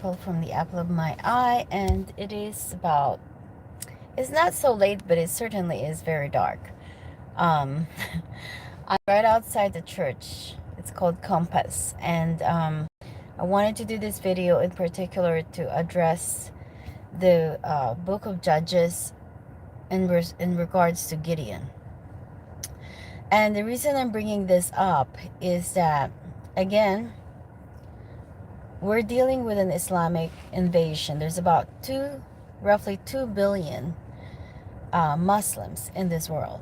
From the apple of my eye, and it is about, it's not so late, but it certainly is very dark. um I'm right outside the church. It's called Compass, and I wanted to do this video in particular to address the book of Judges in regards to Gideon. And the reason I'm bringing this up is that, again, we're dealing with an Islamic invasion. There's about roughly 2 billion Muslims in this world.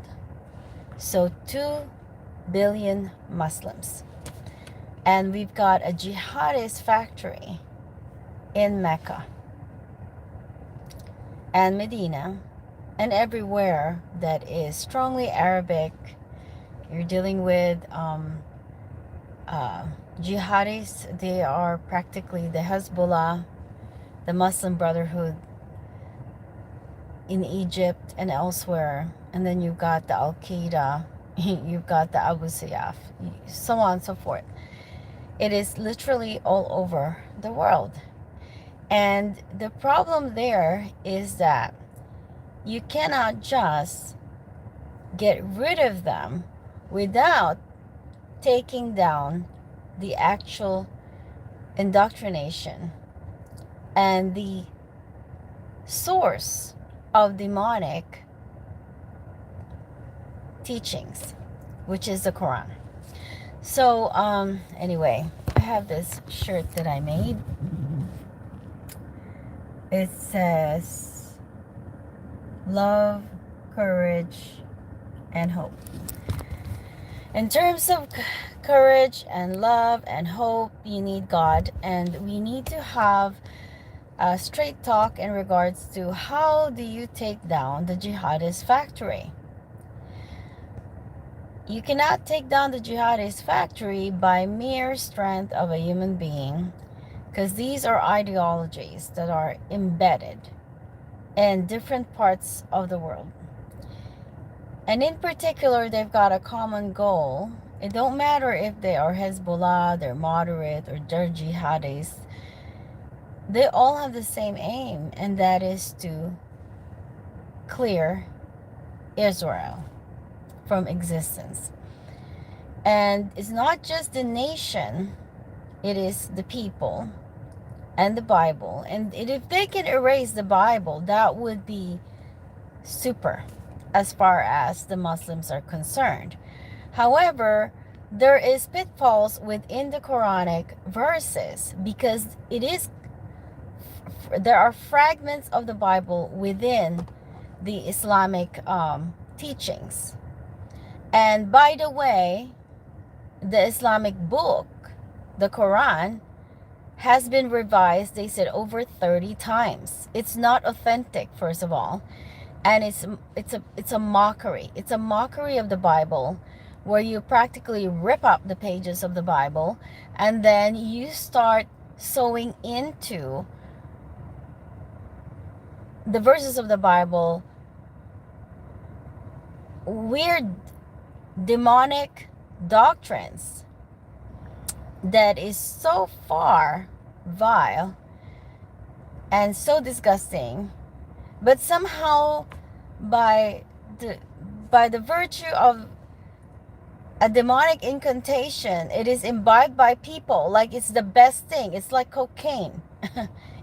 So 2 billion Muslims. And we've got a jihadist factory in Mecca and Medina and everywhere that is strongly Arabic. You're dealing with jihadists. They are practically the Hezbollah, the Muslim Brotherhood in Egypt and elsewhere. And then you've got the Al-Qaeda, you've got the Abu Sayyaf, so on and so forth. It is literally all over the world. And the problem there is that you cannot just get rid of them without taking down the actual indoctrination and the source of demonic teachings, which is the Quran. So anyway, I have this shirt that I made. It says love, courage, and hope. In terms of courage and love and hope, you need God, and we need to have a straight talk in regards to how do you take down the jihadist factory. You cannot take down the jihadist factory by mere strength of a human being, because these are ideologies that are embedded in different parts of the world. And in particular, they've got a common goal. It don't matter if they are Hezbollah, they're moderate, or they're jihadists. They all have the same aim, and that is to clear Israel from existence. And it's not just the nation, it is the people and the Bible. And if they can erase the Bible, that would be super as far as the Muslims are concerned. However, there is pitfalls within the Quranic verses, because there are fragments of the Bible within the Islamic teachings. And by the way, the Islamic book, the Quran, has been revised, they said, over 30 times. It's not authentic, first of all. And it's a mockery. It's a mockery of the Bible, where you practically rip up the pages of the Bible and then you start sewing into the verses of the Bible weird demonic doctrines that is so far vile and so disgusting, but somehow by the virtue of a demonic incantation, it is imbibed by people like it's the best thing. It's like cocaine.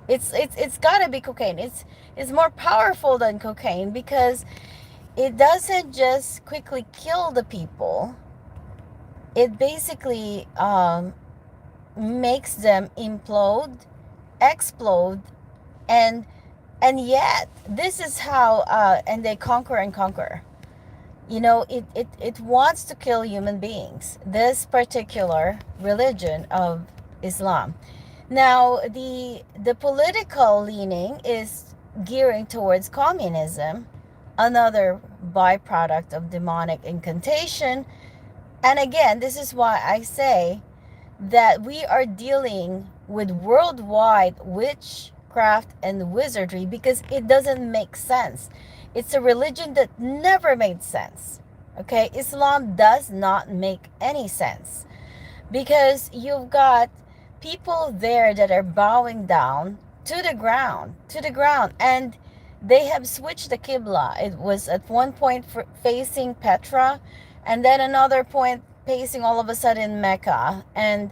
It's got to be cocaine. It's more powerful than cocaine, because it doesn't just quickly kill the people. It basically makes them implode, explode, and yet this is how and they conquer and conquer. You know, it wants to kill human beings, this particular religion of Islam. Now, the political leaning is gearing towards communism, another byproduct of demonic incantation. And again, this is why I say that we are dealing with worldwide witchcraft and wizardry, because it doesn't make sense. It's a religion that never made sense. Okay, Islam does not make any sense, because you've got people there that are bowing down to the ground, and they have switched the Qibla. It was at one point facing Petra, and then another point facing all of a sudden Mecca. And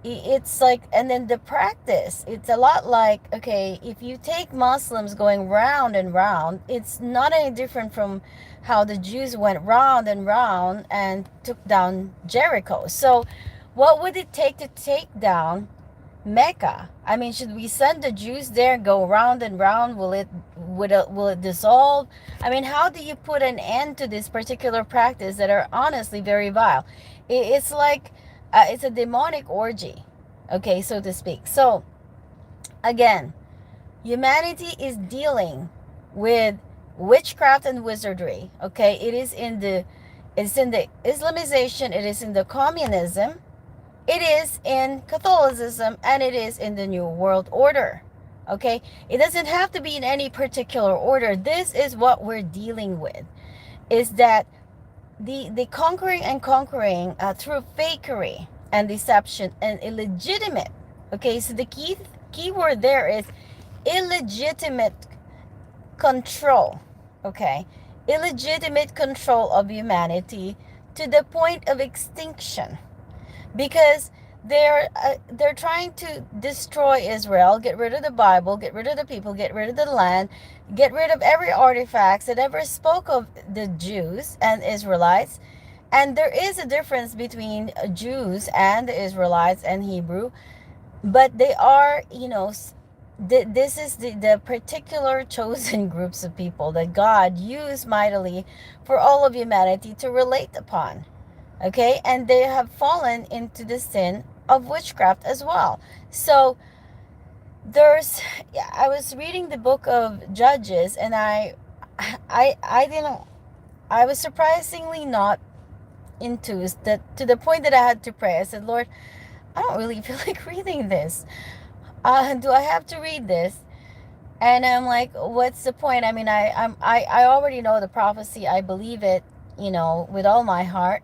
it's like, and then the practice, it's a lot like, okay, if you take Muslims going round and round, it's not any different from how the Jews went round and round and took down Jericho. So what would it take to take down Mecca? I mean, should we send the Jews there, go round and round? Will it dissolve? I mean, how do you put an end to this particular practice that are honestly very vile? It's like it's a demonic orgy, okay, so to speak. So again, humanity is dealing with witchcraft and wizardry. Okay, it's in the Islamization, it is in the communism, it is in Catholicism, and it is in the New World Order. Okay, it doesn't have to be in any particular order. This is what we're dealing with, is that the conquering through fakery and deception and illegitimate. Okay, so the key word there is illegitimate control. Okay, illegitimate control of humanity to the point of extinction, because they're trying to destroy Israel, get rid of the Bible, get rid of the people, get rid of the land, get rid of every artifact that ever spoke of the Jews and Israelites. And there is a difference between Jews and the Israelites and Hebrew, but they are, this is the particular chosen groups of people that God used mightily for all of humanity to relate upon. Okay, and they have fallen into the sin of witchcraft as well. So I was reading the book of Judges, and I didn't, I was surprisingly not enthused, that to the point that I had to pray. I said, Lord, I don't really feel like reading this. Do I have to read this? And I'm like, what's the point? I mean, I already know the prophecy. I believe it, with all my heart.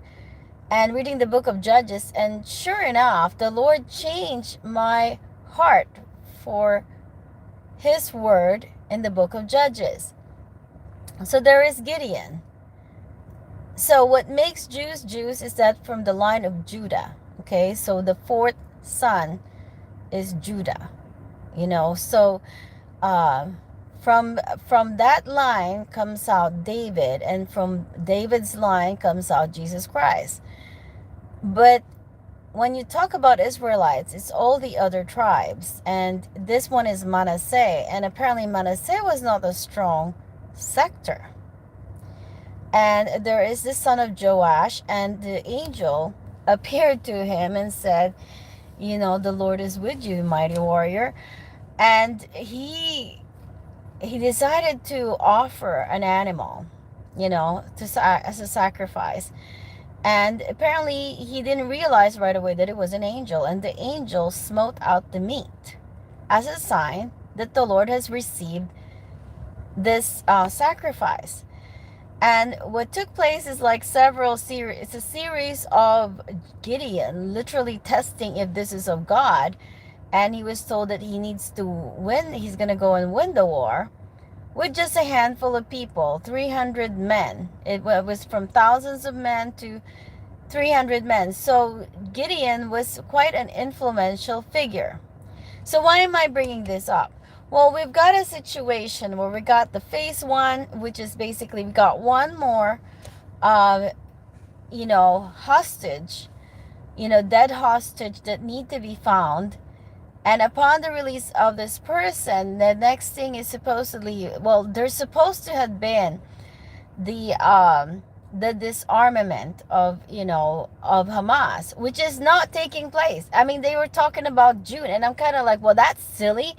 And reading the book of Judges, and sure enough, the Lord changed my heart for his word in the book of Judges. So there is Gideon. So what makes Jews Jews is that from the line of Judah. Okay, so the fourth son is Judah. So from that line comes out David, and from David's line comes out Jesus Christ. But when you talk about Israelites, it's all the other tribes, and this one is Manasseh, and apparently Manasseh was not a strong sector. And there is the son of Joash, and the angel appeared to him and said, the Lord is with you, mighty warrior. And he decided to offer an animal, as a sacrifice. And apparently he didn't realize right away that it was an angel, and the angel smote out the meat as a sign that the Lord has received this sacrifice. And what took place is like it's a series of Gideon literally testing if this is of God. And he was told that he needs to win, he's going to go and win the war with just a handful of people, 300 men. It was from thousands of men to 300 men. So Gideon was quite an influential figure. So why am I bringing this up? Well, we've got a situation where we got the phase one, which is basically we got one more, hostage, dead hostage that need to be found. And upon the release of this person, the next thing is there's supposed to have been the disarmament of Hamas, which is not taking place. I mean, they were talking about June, and I'm kind of like, well, that's silly.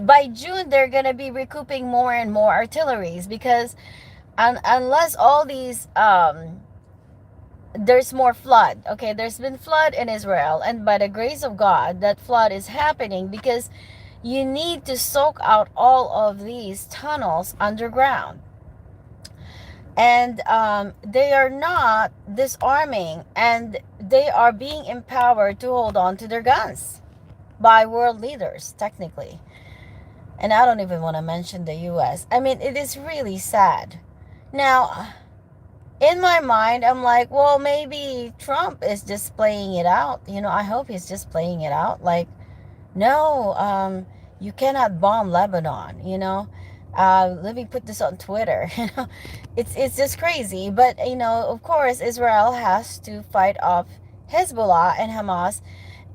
By June, they're going to be recouping more and more artilleries, because unless all these there's more flood. Okay, there's been flood in Israel, and by the grace of God, that flood is happening because you need to soak out all of these tunnels underground. And they are not disarming, and they are being empowered to hold on to their guns by world leaders, technically. And I don't even want to mention the US. I mean, it is really sad. Now, in my mind, I'm like, well, maybe Trump is just playing it out. I hope he's just playing it out. Like, no, you cannot bomb Lebanon. Let me put this on Twitter. It's just crazy. But of course, Israel has to fight off Hezbollah and Hamas,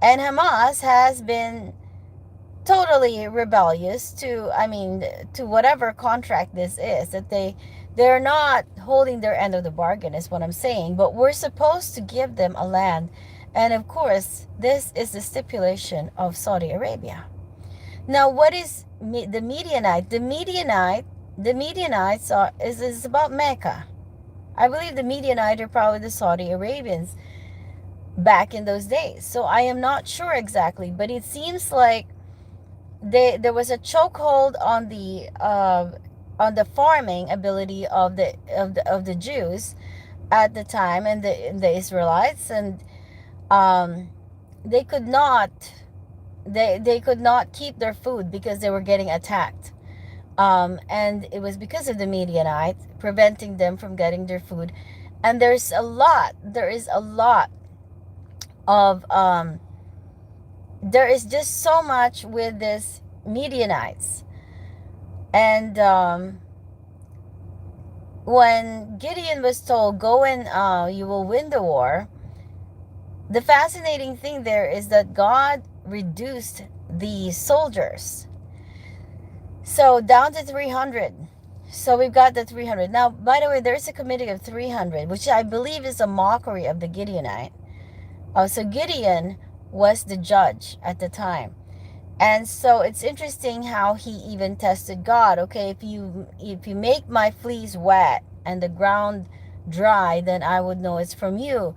and Hamas has been totally rebellious to, to whatever contract this is, that they're not holding their end of the bargain, is what I'm saying. But we're supposed to give them a land, and of course this is the stipulation of Saudi Arabia. Now, what is the Midianites is about Mecca. I believe the Midianites are probably the Saudi Arabians back in those days, so I am not sure exactly, but it seems like there was a chokehold on the farming ability of the Jews at the time, and the Israelites, and um, they could not they could not keep their food because they were getting attacked, and it was because of the Midianites preventing them from getting their food. And there is a lot of there is just so much with this Midianites. And when Gideon was told, go and you will win the war, the fascinating thing there is that God reduced the soldiers. So down to 300. So we've got the 300. Now, by the way, there's a committee of 300, which I believe is a mockery of the Gideonite. So Gideon was the judge at the time. And so it's interesting how he even tested God. Okay, if you make my fleece wet and the ground dry, then I would know it's from you.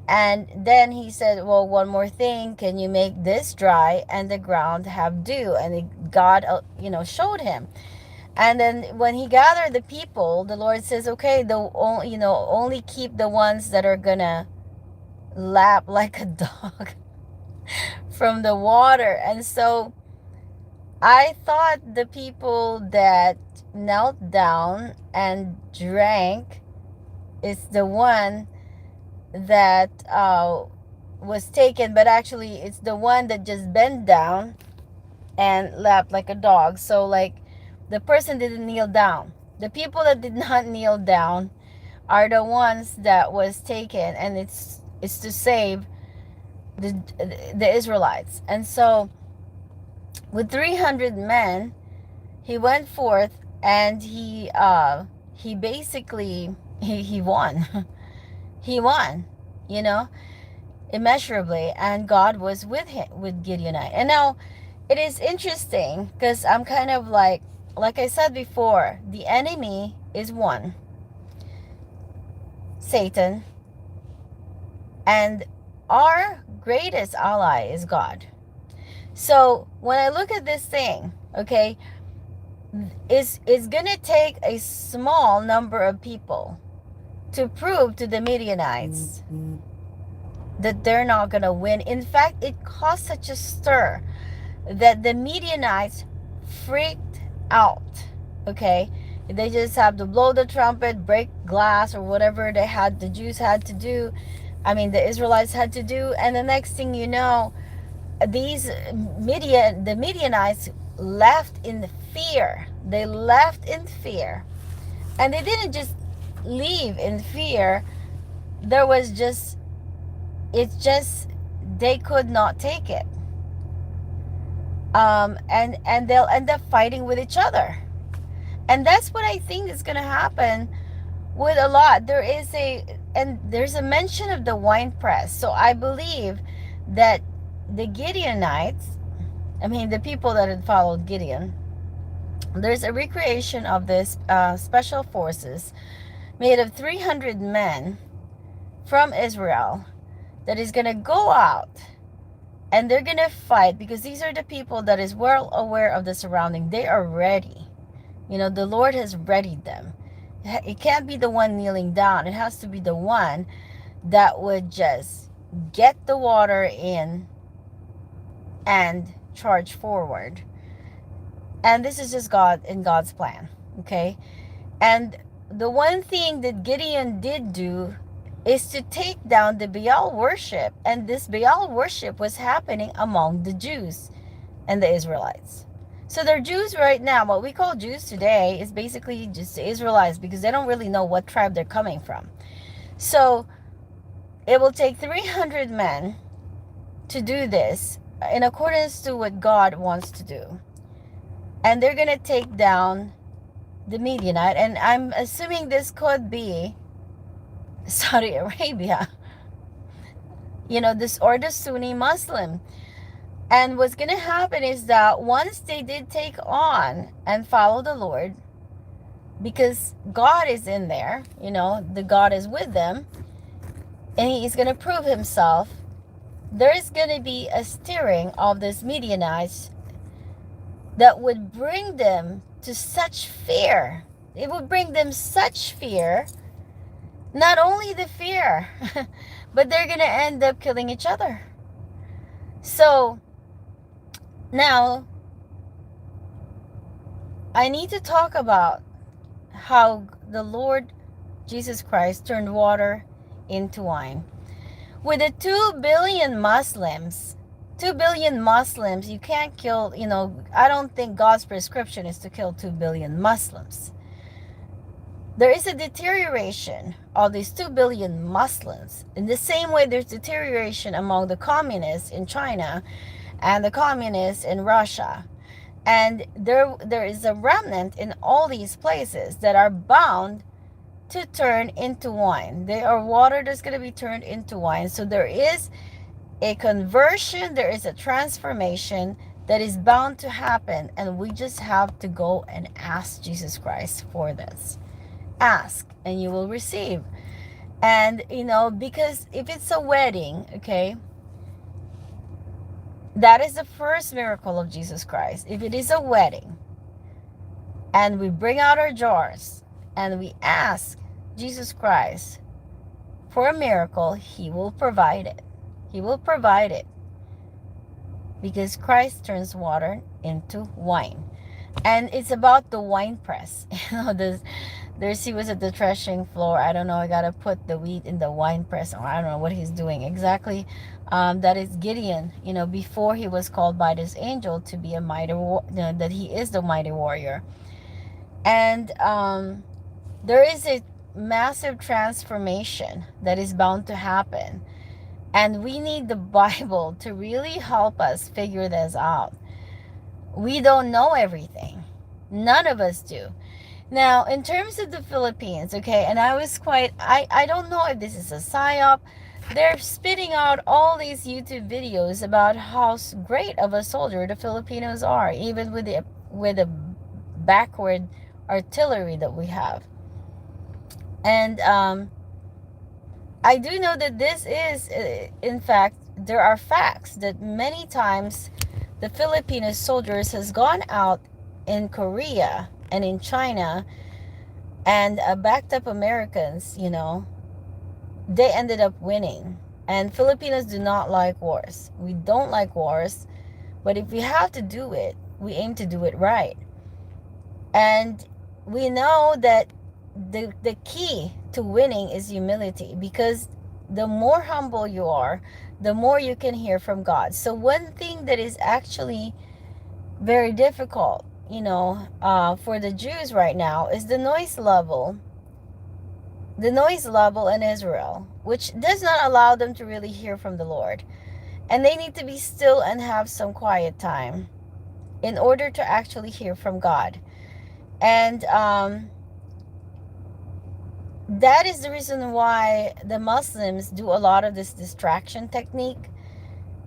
And then he said, well, one more thing, can you make this dry and the ground have dew? And God, showed him. And then when he gathered the people, the Lord says, okay, only keep the ones that are gonna lap like a dog from the water. And so I thought the people that knelt down and drank is the one that was taken, but actually it's the one that just bent down and lapped like a dog. So, like, the person didn't kneel down. The people that did not kneel down are the ones that was taken, and it's to save the Israelites. And so with 300 men, he went forth, and he basically he won. He won, you know, immeasurably, and God was with him, with Gideonite. And now it is interesting because I'm kind of like I said before, the enemy is one, Satan, and our greatest ally is God. So when I look at this thing, okay, it's gonna take a small number of people to prove to the Midianites that they're not gonna win. In fact, it caused such a stir that the Midianites freaked out. Okay, they just have to blow the trumpet, break glass, or whatever the Jews had to do. The Israelites had to do, and the next thing you know, the Midianites left in fear. They left in fear, and they didn't just leave in fear. There was just, it's just, they could not take it. And they'll end up fighting with each other, and that's what I think is going to happen with a lot. There's a mention of the wine press. So I believe that the Gideonites, the people that had followed Gideon, there's a recreation of this special forces made of 300 men from Israel that is going to go out, and they're going to fight, because these are the people that is well aware of the surrounding. They are ready. The Lord has readied them. It can't be the one kneeling down. It has to be the one that would just get the water in and charge forward. And this is just God in God's plan. Okay. And the one thing that Gideon did do is to take down the Baal worship. And this Baal worship was happening among the Jews and the Israelites. So they're Jews right now. What we call Jews today is basically just the Israelites, because they don't really know what tribe they're coming from. So it will take 300 men to do this in accordance to what God wants to do. And they're going to take down the Midianite. And I'm assuming this could be Saudi Arabia, this, or the Sunni Muslim. And what's going to happen is that once they did take on and follow the Lord, because God is in there, the God is with them, and He's going to prove Himself, there is going to be a stirring of these Midianites that would bring them to such fear. It would bring them such fear, not only the fear, but they're going to end up killing each other. So, now, I need to talk about how the Lord Jesus Christ turned water into wine. With the 2 billion Muslims, you can't kill, I don't think God's prescription is to kill 2 billion Muslims. There is a deterioration of these 2 billion Muslims. In the same way, there's deterioration among the communists in China and the communists in Russia. And there is a remnant in all these places that are bound to turn into wine. They are water that's going to be turned into wine. So there is a conversion, there is a transformation that is bound to happen. And we just have to go and ask Jesus Christ for this. Ask and you will receive. And, because if it's a wedding, okay, that is the first miracle of Jesus Christ. If it is a wedding and we bring out our jars and we ask Jesus Christ for a miracle, He will provide it. He will provide it. Because Christ turns water into wine. And it's about the wine press. He was at the threshing floor. I don't know. I got to put the wheat in the wine press. Or I don't know what he's doing exactly. That is Gideon, before he was called by this angel to be a mighty that he is the mighty warrior. And there is a massive transformation that is bound to happen. And we need the Bible to really help us figure this out. We don't know everything. None of us do. Now, in terms of the Philippines, okay, and I don't know if this is a psyop. They're spitting out all these YouTube videos about how great of a soldier the Filipinos are, even with the backward artillery that we have. And I do know that this is, in fact, there are facts that many times the Filipino soldiers has gone out in Korea and in China and backed up Americans, they ended up winning. And Filipinos do not like wars. We don't like wars. But if we have to do it, we aim to do it right. And we know that the key to winning is humility, because the more humble you are, the more you can hear from God. So one thing that is actually very difficult, for the Jews right now is the noise level in Israel, which does not allow them to really hear from the Lord. And they need to be still and have some quiet time in order to actually hear from God. And that is the reason why the Muslims do a lot of this distraction technique.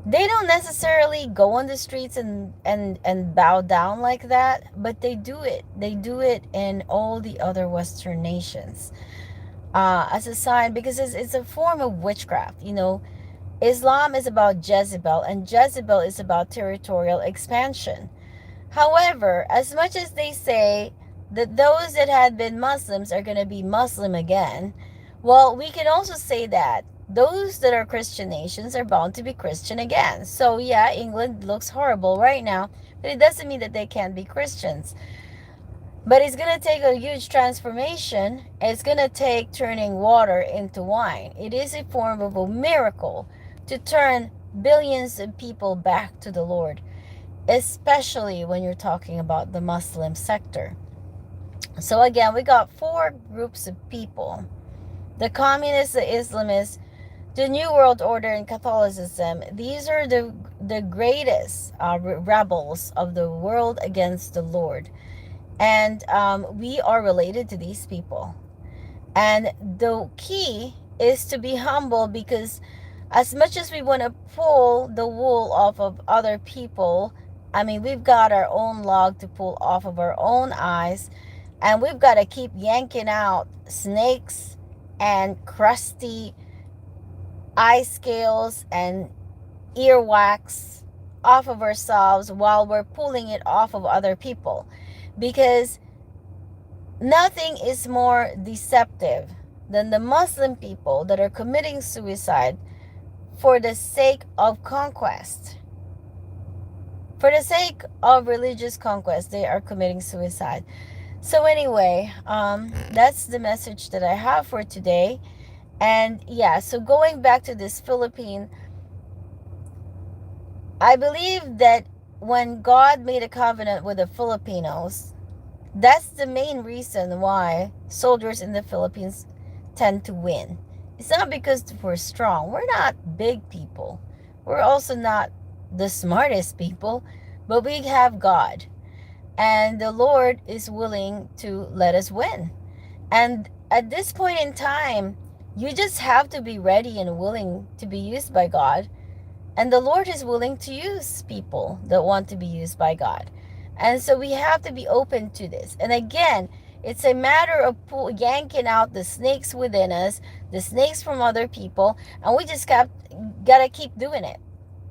They don't necessarily go on the streets and bow down like that, but they do it. They do it in all the other Western nations as a sign, because it's a form of witchcraft. Islam is about Jezebel, and Jezebel is about territorial expansion. However, as much as they say that those that had been Muslims are going to be Muslim again. Well, we can also say that those that are Christian nations are bound to be Christian again. So, yeah, England looks horrible right now, but it doesn't mean that they can't be Christians. But it's going to take a huge transformation. It's going to take turning water into wine. It is a form of a miracle to turn billions of people back to the Lord, especially when you're talking about the Muslim sector. So again, we got four groups of people: the communists, the Islamists, the New World Order, and Catholicism. These are the greatest rebels of the world against the Lord. And we are related to these people. And the key is to be humble, because as much as we want to pull the wool off of other people, I mean, we've got our own log to pull off of our own eyes, and we've got to keep yanking out snakes and crusty eye scales and earwax off of ourselves while we're pulling it off of other people. Because nothing is more deceptive than the Muslim people that are committing suicide for the sake of conquest. For the sake of religious conquest, they are committing suicide. So anyway, that's the message that I have for today. And yeah, so going back to this Philippine, I believe that when God made a covenant with the Filipinos, that's the main reason why soldiers in the Philippines tend to win. It's not because we're strong. We're not big people. We're also not the smartest people, but we have God. And the Lord is willing to let us win. And at this point in time, you just have to be ready and willing to be used by God. And the Lord is willing to use people that want to be used by God. And so we have to be open to this. And again, it's a matter of yanking out the snakes within us, the snakes from other people, and we just got to keep doing it.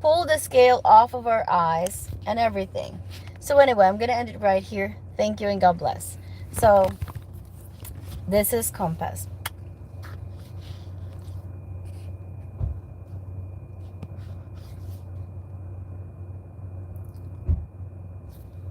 Pull the scale off of our eyes and everything. So anyway, I'm going to end it right here. Thank you and God bless. So this is Compass.